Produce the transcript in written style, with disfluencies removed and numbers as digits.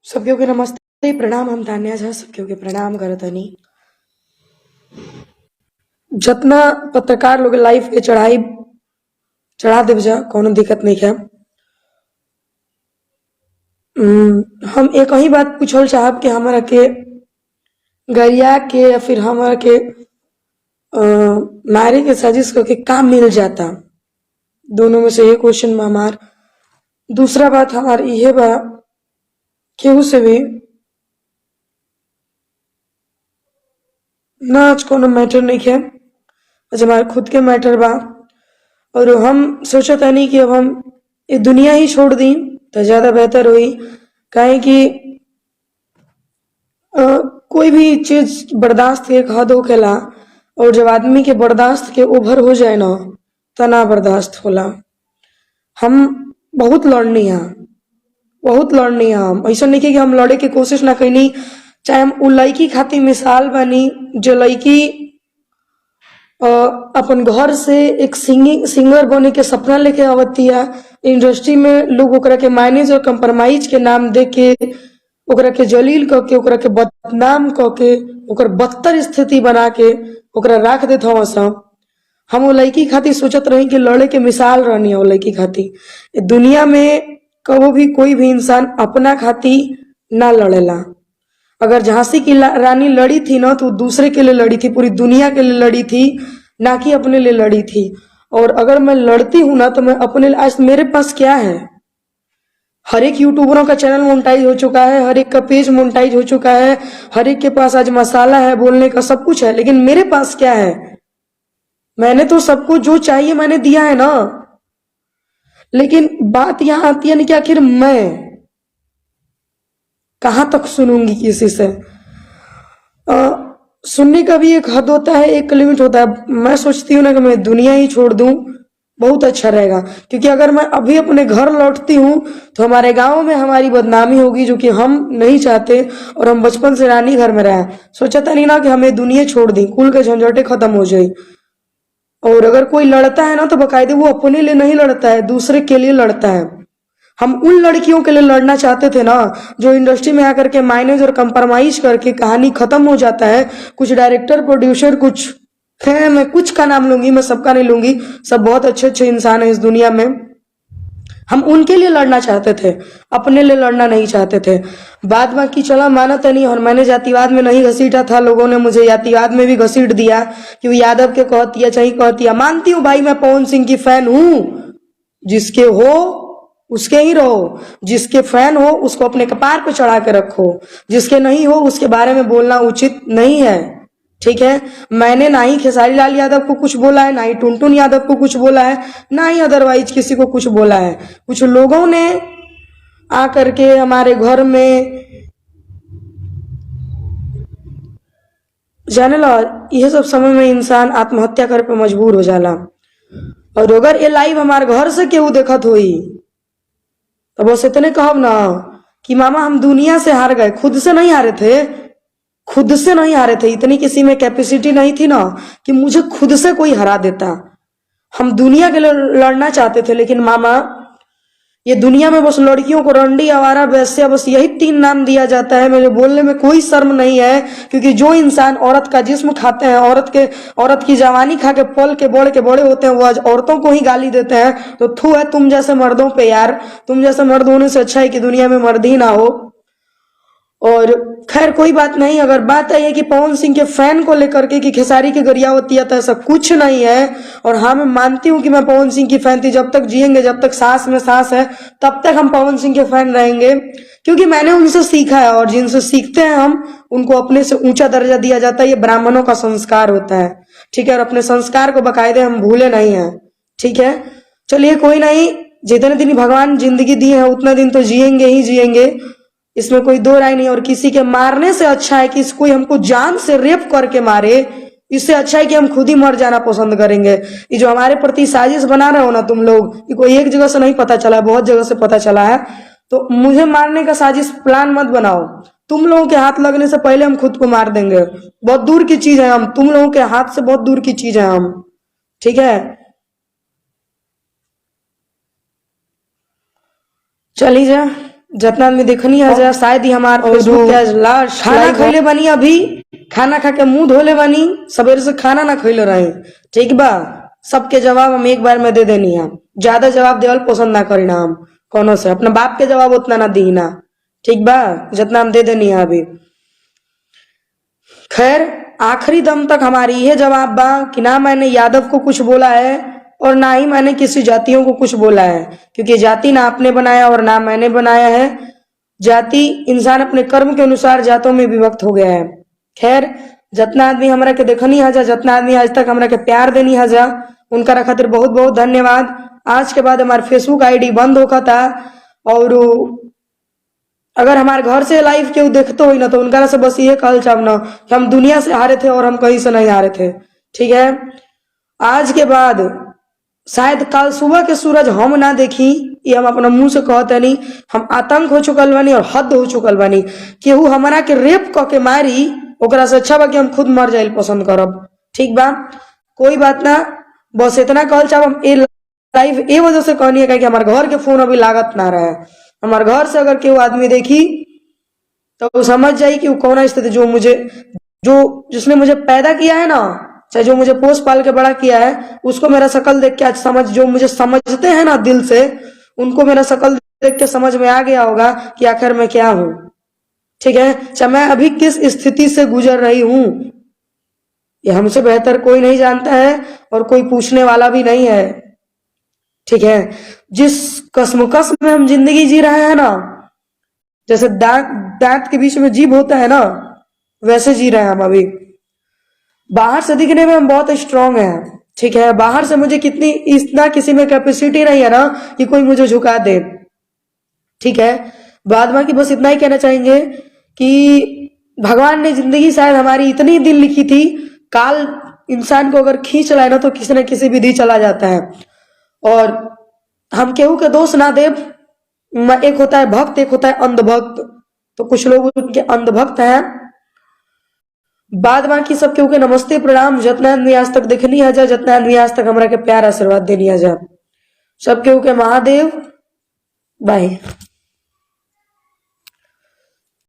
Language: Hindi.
सबके के नमस्ते प्रणाम। हम तान्या झा सबके के प्रणाम करतनी। जितना पत्रकार लोग लाइफ के चढ़ाई चढ़ा देव जा कोनो दिक्कत नहीं है। हम एक ही बात पूछल चाहब कि हमारा के गरिया के या फिर हमारा के मारे के साजिश करके काम मिल जाता। दोनों में से ये क्वेश्चन में हमार दूसरा बात हमार ये बा केहू से भी ना आज कोनो मैटर नहीं है। आज हमारे खुद के मैटर बा और हम सोचत नहीं कि अब हम ये दुनिया ही छोड़ दी तो ज्यादा बेहतर हुई। काहे कि कोई भी चीज बर्दाश्त के एक हद होखेला और जब आदमी के बर्दाश्त के ओभर हो जाए ना तो ना बर्दाश्त होला। हम बहुत लड़नी है, बहुत लड़नी है। हम ऐसा नहीं कि हम लड़े की कोशिश ना कैनी। चाहे हम उ लड़की खातिर मिसाल बनी जो लड़की अपन घर से एक सिंगर बने के सपना लेके आवती है। इंडस्ट्री में लोग ओकरा के माइनेज और कंप्रोमाइज के नाम दे के ओकरा के जलील करके ओकरा के बदनाम करके ओकर बदतर स्थिति बना के ओकरा राख देत हव सब। हम वो लड़की खातिर सोचत रही कि लड़े के मिसाल रहनी है वो लड़की खातिर। दुनिया में कभी भी कोई भी इंसान अपना खातिर ना लड़ेला। अगर झांसी की रानी लड़ी थी ना तो दूसरे के लिए लड़ी थी, पूरी दुनिया के लिए लड़ी थी, ना कि अपने लिए लड़ी थी। और अगर मैं लड़ती हूं ना तो मैं अपने आज मेरे पास क्या है, हर एक यूट्यूबरों का चैनल मोनेटाइज हो चुका है, हर एक का पेज मोनेटाइज हो चुका है, हर एक के पास आज मसाला है बोलने का, सब कुछ है। लेकिन मेरे पास क्या है? मैंने तो सबको जो चाहिए मैंने दिया है ना। लेकिन बात यहां आती है ना कि आखिर मैं कहां तक सुनूंगी किसी से। सुनने का भी एक हद होता है, एक लिमिट होता है। मैं सोचती हूँ ना कि मैं दुनिया ही छोड़ दूं बहुत अच्छा रहेगा। क्योंकि अगर मैं अभी अपने घर लौटती हूँ तो हमारे गांव में हमारी बदनामी होगी, जो कि हम नहीं चाहते। और हम बचपन से रानी घर में रहे, सोचा था नहीं ना कि हमें दुनिया छोड़ दी, कुल के झंझटे खत्म हो जाए। और अगर कोई लड़ता है ना तो बकायदे वो अपने लिए नहीं लड़ता है, दूसरे के लिए लड़ता है। हम उन लड़कियों के लिए लड़ना चाहते थे ना जो इंडस्ट्री में आकर के माइनेज और कंप्रोमाइज करके कहानी खत्म हो जाता है। कुछ डायरेक्टर प्रोड्यूसर कुछ है, मैं कुछ का नाम लूंगी, मैं सबका नहीं लूंगी, सब बहुत अच्छे अच्छे इंसान है इस दुनिया में। हम उनके लिए लड़ना चाहते थे, अपने लिए लड़ना नहीं चाहते थे। बाद बाकी चला माना तो नहीं। और मैंने जातिवाद में नहीं घसीटा था, लोगों ने मुझे जातिवाद में भी घसीट दिया कि वो यादव के कहती है चाहे कहती है। मानती हूँ भाई, मैं पवन सिंह की फैन हूं। जिसके हो उसके ही रहो, जिसके फैन हो उसको अपने कपार पे चढ़ा के रखो, जिसके नहीं हो उसके बारे में बोलना उचित नहीं है। ठीक है, मैंने ना ही खेसारी लाल यादव को कुछ बोला है, ना ही टुनटुन यादव को कुछ बोला है, ना ही अदरवाइज किसी को कुछ बोला है। कुछ लोगों ने आकर के हमारे घर में जाने ला, यह सब समय में इंसान आत्महत्या करे पे मजबूर हो जाला। और अगर ये लाइव हमारे घर से केहू देखत हुई तो बस इतने कहब ना कि मामा हम दुनिया से हार गए, खुद से नहीं हारे थे, खुद से नहीं हारे थे। इतनी किसी में कैपेसिटी नहीं थी ना कि मुझे खुद से कोई हरा देता। हम दुनिया के लिए लड़ना चाहते थे, लेकिन मामा ये दुनिया में बस लड़कियों को रंडी, आवारा, वैश्या, बस यही 3 नाम दिया जाता है। मेरे बोलने में कोई शर्म नहीं है, क्योंकि जो इंसान औरत का जिस्म खाते हैं, औरत की जवानी खा के पल के बड़े होते हैं, वो आज औरतों को ही गाली देते हैं। तो थू है तुम जैसे मर्दों पे यार। तुम जैसे मर्द होने से अच्छा है कि दुनिया में मर्द ही ना हो। और खैर कोई बात नहीं। अगर बात है कि पवन सिंह के फैन को लेकर के कि खेसारी की गरिया होती है, तो ऐसा कुछ नहीं है। और हाँ, मैं मानती हूँ कि मैं पवन सिंह की फैन थी। जब तक जिएंगे, जब तक सांस में सांस है, तब तक हम पवन सिंह के फैन रहेंगे। क्योंकि मैंने उनसे सीखा है, और जिनसे सीखते हैं हम उनको अपने से ऊंचा दर्जा दिया जाता है। ये ब्राह्मणों का संस्कार होता है, ठीक है। और अपने संस्कार को बकायदे हम भूले नहीं है, ठीक है। चलिए कोई नहीं, जितने दिन भगवान जिंदगी दी है उतना दिन तो जिएंगे ही जिएंगे, इसमें कोई दो राय नहीं। और किसी के मारने से अच्छा है कि कोई हमको जान से रेप करके मारे, इससे अच्छा है कि हम खुद ही मर जाना पसंद करेंगे। ये जो हमारे प्रति साजिश बना रहे हो ना तुम लोग, ये कोई एक जगह से नहीं पता चला, बहुत जगह से पता चला है। तो मुझे मारने का साजिश प्लान मत बनाओ। तुम लोगों के हाथ लगने से पहले हम खुद को मार देंगे। बहुत दूर की चीज है हम, तुम लोगों के हाथ से बहुत दूर की चीज है हम, ठीक है। चलिए जा। जितना आदमी देखनी है जा शायद ही हमार फेसबुक पे आज लास्ट खाना खैले बनी, अभी खाना खा के मुंह धोले बनी, सवेरे से खाना ना खैले रहे। ठीक बा, सबके जवाब हम एक बार में दे देनी है, ज्यादा जवाब देवल पसंद ना करी ना हम कोनो से, अपने बाप के जवाब उतना ना दी ना। ठीक बा, जितना हम दे देनी है अभी। खैर आखिरी दम तक हमारी यह जवाब बा कि ना मैंने यादव को कुछ बोला है और ना ही मैंने किसी जातियों को कुछ बोला है, क्योंकि जाति ना आपने बनाया और ना मैंने बनाया है। जाति इंसान अपने कर्म के अनुसार जातों में विभक्त हो गया है। खैर जितना आदमी हमरा के देखनी है जा, जितना आदमी आज तक हमरा के प्यार देनी है जा, उनका खातिर बहुत बहुत धन्यवाद। आज के बाद हमारे फेसबुक आईडी बंद होगा था, और अगर हमारे घर से लाइव केहू देखते हो ना तो उनका से बस ये कहल चाहब ना कि हम दुनिया से हारे थे और हम कहीं से नहीं हारे थे। ठीक है, आज के बाद शायद कल सुबह के सूरज हम ना देखी, ये हम अपना मुंह से कहते नहीं, हम आतंक हो चुकल बानी और हद हो चुकल बानी। केहू हमारा के रेप क के मारी, ओकरा से अच्छा बा कि हम खुद मर जाइल पसंद करब। ठीक बा, कोई बात ना, बस इतना कहल चाहब। हम ए लाइव ए वजह से कहनी है कि हमारे घर के फोन अभी लागत ना रहे। हमारे घर से अगर केहू आदमी देखी तो वो समझ जाई कि वो कौन स्थिति, जिसने मुझे पैदा किया है ना, चाहे जो मुझे पोस पाल के बड़ा किया है, उसको मेरा शकल देख के आज समझ, जो मुझे समझते हैं ना दिल से, उनको मेरा शकल देख के समझ में आ गया होगा कि आखिर मैं क्या हूं। ठीक है, चाहे मैं अभी किस स्थिति से गुजर रही हूं, ये हमसे बेहतर कोई नहीं जानता है और कोई पूछने वाला भी नहीं है। ठीक है, जिस कसमकस में हम जिंदगी जी रहे हैं ना, जैसे दांत के बीच में जीभ होता है ना, वैसे जी रहे हैं हम अभी। बाहर से दिखने में हम बहुत स्ट्रांग हैं। ठीक है, बाहर से मुझे कितनी इतना किसी में कैपेसिटी नहीं है ना कि कोई मुझे झुका दे। ठीक है, बाद बाकी बस इतना ही कहना चाहेंगे कि भगवान ने जिंदगी शायद हमारी इतनी दिन लिखी थी, काल इंसान को अगर खींच लाए ना तो किसी न किसी विधि चला जाता है। और हम केहू के दोष ना दे, एक होता है भक्त, एक होता है अंधभक्त। तो कुछ लोग उनके अंधभक्त हैं। बाद बाकी सब केहू के नमस्ते प्रणाम। जितना आदमी आज तक देखनी है जा, जितना आदमी आज तक हमरा के प्यार आशीर्वाद देनी है जा, सब केहू के महादेव। बाय।